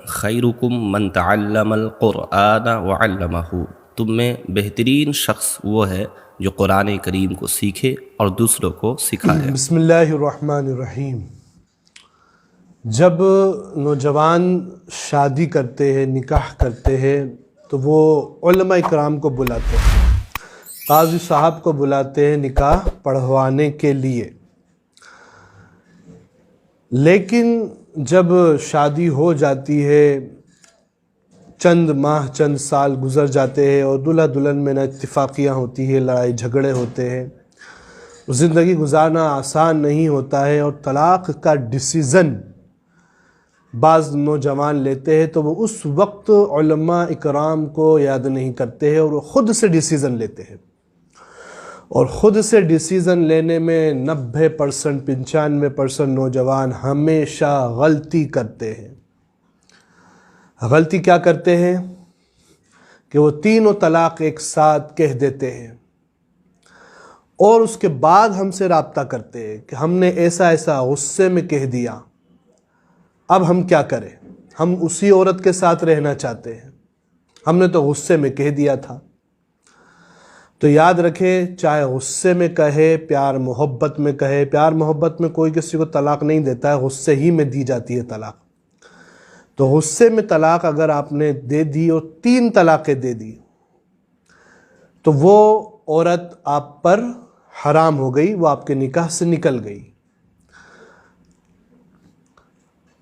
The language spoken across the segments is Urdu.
خیرکم من تعلم القرآن وعلمہ، تم میں بہترین شخص وہ ہے جو قرآن کریم کو سیکھے اور دوسروں کو سکھائے۔ بسم اللہ الرحمن الرحیم۔ جب نوجوان شادی کرتے ہیں، نکاح کرتے ہیں، تو وہ علماء اکرام کو بلاتے ہیں، قاضی صاحب کو بلاتے ہیں نکاح پڑھوانے کے لیے۔ لیکن جب شادی ہو جاتی ہے، چند ماہ چند سال گزر جاتے ہیں اور دلہا دلہن میں نہ اتفاقیاں ہوتی ہیں، لڑائی جھگڑے ہوتے ہیں، زندگی گزارنا آسان نہیں ہوتا ہے، اور طلاق کا ڈیسیزن بعض نوجوان لیتے ہیں تو وہ اس وقت علماء اکرام کو یاد نہیں کرتے ہیں اور وہ خود سے ڈیسیزن لیتے ہیں۔ اور خود سے ڈیسیزن لینے میں 90% 95% نوجوان ہمیشہ غلطی کرتے ہیں۔ غلطی کیا کرتے ہیں کہ وہ تینوں طلاق ایک ساتھ کہہ دیتے ہیں، اور اس کے بعد ہم سے رابطہ کرتے ہیں کہ ہم نے ایسا ایسا غصے میں کہہ دیا، اب ہم کیا کریں؟ ہم اسی عورت کے ساتھ رہنا چاہتے ہیں، ہم نے تو غصے میں کہہ دیا تھا۔ تو یاد رکھیں، چاہے غصے میں کہے، پیار محبت میں کہے، پیار محبت میں کوئی کسی کو طلاق نہیں دیتا ہے، غصے ہی میں دی جاتی ہے طلاق۔ تو غصے میں طلاق اگر آپ نے دے دی اور 3 طلاقیں دے دی تو وہ عورت آپ پر حرام ہو گئی، وہ آپ کے نکاح سے نکل گئی۔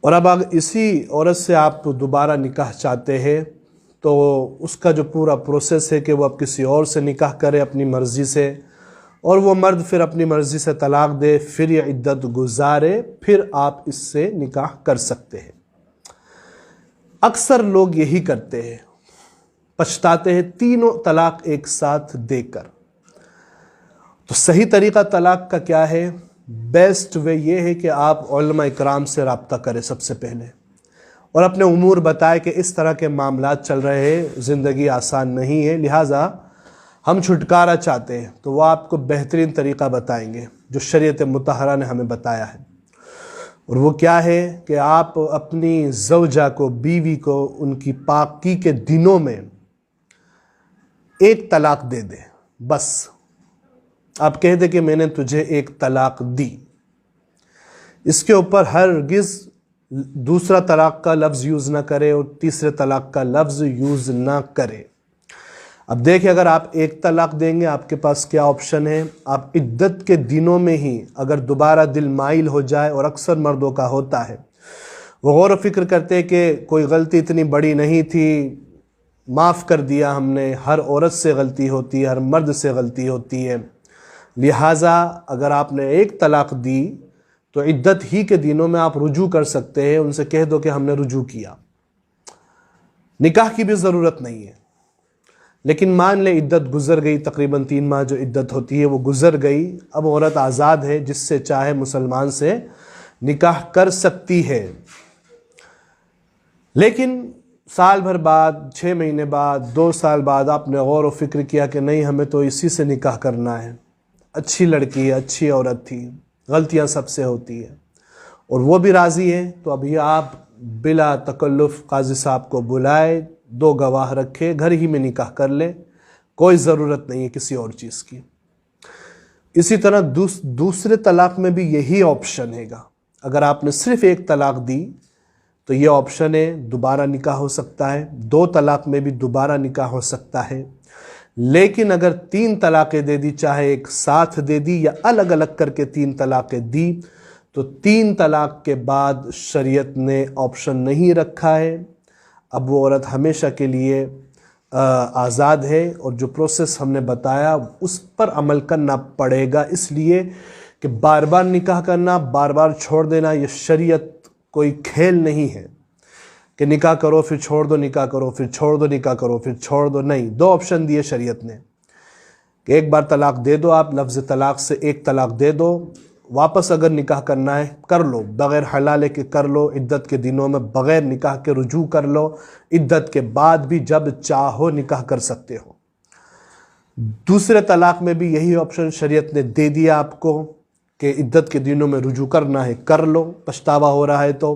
اور اب اسی عورت سے آپ دوبارہ نکاح چاہتے ہیں تو اس کا جو پورا پروسیس ہے کہ وہ اب کسی اور سے نکاح کرے اپنی مرضی سے، اور وہ مرد پھر اپنی مرضی سے طلاق دے، پھر یہ عدت گزارے، پھر آپ اس سے نکاح کر سکتے ہیں۔ اکثر لوگ یہی کرتے ہیں، پچھتاتے ہیں تینوں طلاق ایک ساتھ دے کر۔ تو صحیح طریقہ طلاق کا کیا ہے؟ بیسٹ وے یہ ہے کہ آپ علماء اکرام سے رابطہ کریں سب سے پہلے، اور اپنے امور بتائے کہ اس طرح کے معاملات چل رہے ہیں، زندگی آسان نہیں ہے، لہٰذا ہم چھٹکارا چاہتے ہیں۔ تو وہ آپ کو بہترین طریقہ بتائیں گے جو شریعت مطہرہ نے ہمیں بتایا ہے، اور وہ کیا ہے کہ آپ اپنی زوجہ کو، بیوی کو، ان کی پاکی کے دنوں میں ایک طلاق دے دیں۔ بس آپ کہہ دیں کہ میں نے تجھے ایک طلاق دی، اس کے اوپر ہرگز دوسرا طلاق کا لفظ یوز نہ کرے اور تیسرے طلاق کا لفظ یوز نہ کرے۔ اب دیکھیں، اگر آپ ایک طلاق دیں گے آپ کے پاس کیا آپشن ہے؟ آپ عدت کے دنوں میں ہی اگر دوبارہ دل مائل ہو جائے، اور اکثر مردوں کا ہوتا ہے، وہ غور و فکر کرتے کہ کوئی غلطی اتنی بڑی نہیں تھی، معاف کر دیا ہم نے، ہر عورت سے غلطی ہوتی ہے، ہر مرد سے غلطی ہوتی ہے، لہٰذا اگر آپ نے ایک طلاق دی تو عدت ہی کے دنوں میں آپ رجوع کر سکتے ہیں، ان سے کہہ دو کہ ہم نے رجوع کیا، نکاح کی بھی ضرورت نہیں ہے۔ لیکن مان لے عدت گزر گئی، تقریباً 3 ماہ جو عدت ہوتی ہے وہ گزر گئی، اب عورت آزاد ہے، جس سے چاہے مسلمان سے نکاح کر سکتی ہے۔ لیکن سال بھر بعد، 6 مہینے بعد، 2 سال بعد آپ نے غور و فکر کیا کہ نہیں، ہمیں تو اسی سے نکاح کرنا ہے، اچھی لڑکی ہے، اچھی عورت تھی، غلطیاں سب سے ہوتی ہیں، اور وہ بھی راضی ہے، تو ابھی آپ بلا تکلف قاضی صاحب کو بلائے، 2 گواہ رکھے، گھر ہی میں نکاح کر لے، کوئی ضرورت نہیں ہے کسی اور چیز کی۔ اسی طرح دوسرے طلاق میں بھی یہی آپشن ہے گا۔ اگر آپ نے صرف ایک طلاق دی تو یہ آپشن ہے، دوبارہ نکاح ہو سکتا ہے، 2 طلاق میں بھی دوبارہ نکاح ہو سکتا ہے۔ لیکن اگر 3 طلاقیں دے دی، چاہے ایک ساتھ دے دی یا الگ الگ کر کے 3 طلاقیں دی، تو 3 طلاق کے بعد شریعت نے آپشن نہیں رکھا ہے، اب وہ عورت ہمیشہ کے لیے آزاد ہے، اور جو پروسیس ہم نے بتایا اس پر عمل کرنا پڑے گا، اس لیے کہ بار بار نکاح کرنا، بار بار چھوڑ دینا، یہ شریعت کوئی کھیل نہیں ہے کہ نکاح کرو پھر چھوڑ دو، نکاح کرو پھر چھوڑ دو، نکاح کرو پھر چھوڑ دو، نہیں۔ 2 آپشن دیے شریعت نے کہ ایک بار طلاق دے دو، آپ لفظ طلاق سے ایک طلاق دے دو، واپس اگر نکاح کرنا ہے کر لو، بغیر حلالے کے کر لو، عدت کے دنوں میں بغیر نکاح کے رجوع کر لو، عدت کے بعد بھی جب چاہو نکاح کر سکتے ہو۔ دوسرے طلاق میں بھی یہی آپشن شریعت نے دے دیا آپ کو کہ عدت کے دنوں میں رجوع کرنا ہے کر لو، پچھتاوا ہو رہا ہے تو۔